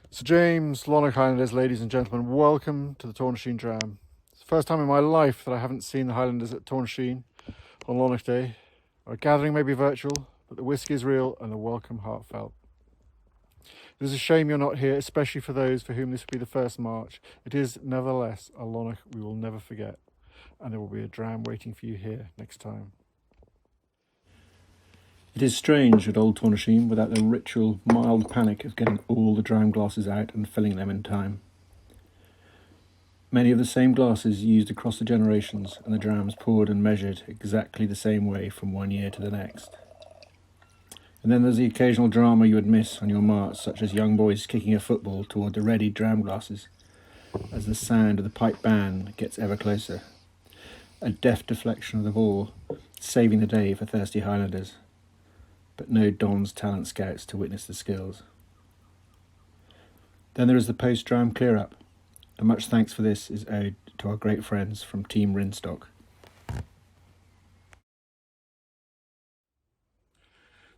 Sir James, Lonnoch Highlanders, ladies and gentlemen, welcome to the Tornashean Dram. It's the first time in my life that I haven't seen the Highlanders at Tornashean on Lonnoch Day. Our gathering may be virtual, but the whiskey is real and the welcome heartfelt. It is a shame you're not here, especially for those for whom this will be the first March. It is, nevertheless, a Lonnoch we will never forget, and there will be a dram waiting for you here next time. It is strange at Old Tornashean without the ritual, mild panic of getting all the dram glasses out and filling them in time. Many of the same glasses used across the generations, and the drams poured and measured exactly the same way from one year to the next. And then there's the occasional drama you would miss on your march, such as young boys kicking a football toward the ready dram glasses, as the sound of the pipe band gets ever closer. A deft deflection of the ball, saving the day for thirsty Highlanders, but no Don's talent scouts to witness the skills. Then there is the post-dram clear-up, and much thanks for this is owed to our great friends from Team Rinstock.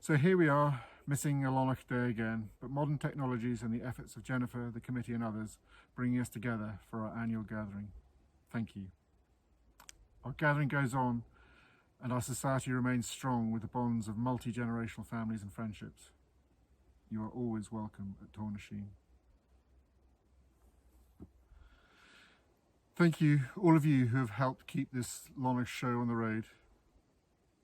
So here we are, missing a Lonnoch Day again, but modern technologies and the efforts of Jennifer, the committee and others bringing us together for our annual gathering. Thank you. Our gathering goes on, and our society remains strong with the bonds of multi-generational families and friendships. You are always welcome at Tornashean. Thank you, all of you who have helped keep this Lonnoch show on the road.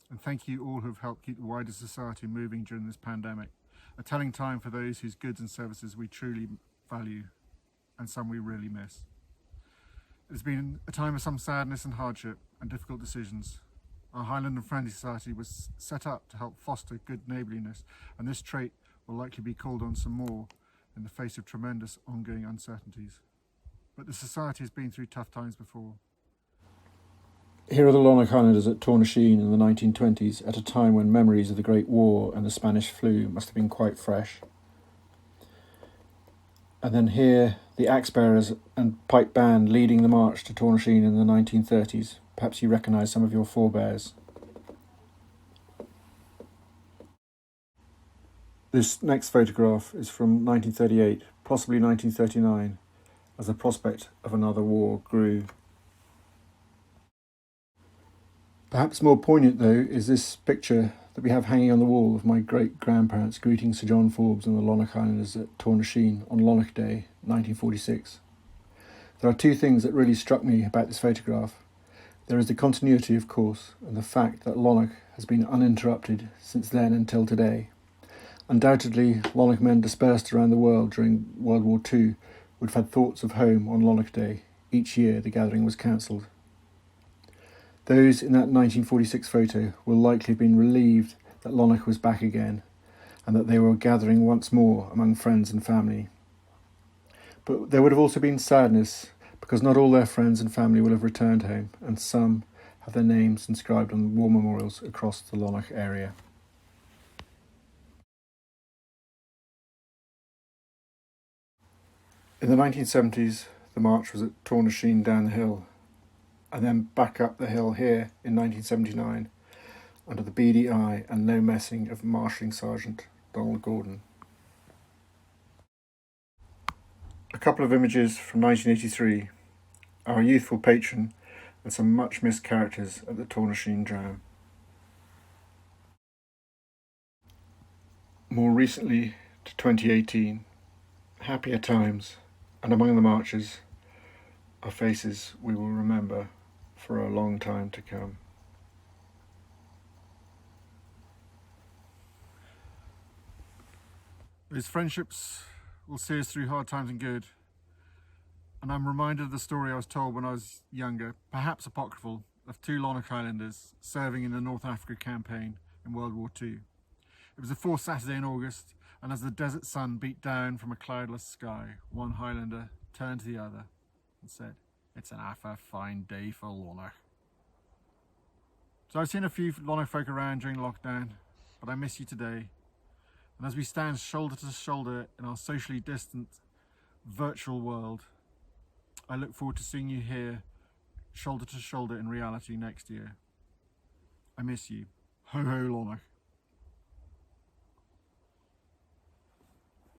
And thank you all who have helped keep the wider society moving during this pandemic, a telling time for those whose goods and services we truly value and some we really miss. It has been a time of some sadness and hardship and difficult decisions. Our Highland and Friendly Society was set up to help foster good neighbourliness, and this trait will likely be called on some more in the face of tremendous ongoing uncertainties. But the society has been through tough times before. Here are the Lonnoch Highlanders at Tornashean in the 1920s, at a time when memories of the Great War and the Spanish flu must have been quite fresh. And then here, the axe bearers and pipe band leading the march to Tornashean in the 1930s. Perhaps you recognise some of your forebears. This next photograph is from 1938, possibly 1939, as the prospect of another war grew. Perhaps more poignant, though, is this picture that we have hanging on the wall of my great-grandparents greeting Sir John Forbes and the Lonnoch Highlanders at Tornashean on Lonnoch Day, 1946. There are two things that really struck me about this photograph. There is the continuity, of course, and the fact that Lonnoch has been uninterrupted since then until today. Undoubtedly, Lonnoch men dispersed around the world during World War II would have had thoughts of home on Lonnoch Day. Each year the gathering was cancelled. Those in that 1946 photo will likely have been relieved that Lonnoch was back again and that they were gathering once more among friends and family. But there would have also been sadness because not all their friends and family will have returned home, and some have their names inscribed on war memorials across the Lonnoch area. In the 1970s, the march was at Tornashean down the hill, and then back up the hill here in 1979 under the beady eye and no messing of Marshalling Sergeant Donald Gordon. A couple of images from 1983, our youthful patron and some much missed characters at the Tornashean Dram. More recently to 2018, happier times, and among the marches are faces we will remember for a long time to come. Those friendships will see us through hard times and good. And I'm reminded of the story I was told when I was younger, perhaps apocryphal, of two Lonnoch Highlanders serving in the North Africa campaign in World War II. It was the fourth Saturday in August, and as the desert sun beat down from a cloudless sky, one Highlander turned to the other and said, "It's an awful fine day for Lonnoch." So I've seen a few Lonnoch folk around during lockdown, but I miss you today. And as we stand shoulder to shoulder in our socially distant virtual world, I look forward to seeing you here, shoulder to shoulder in reality next year. I miss you. Ho ho Lonnoch.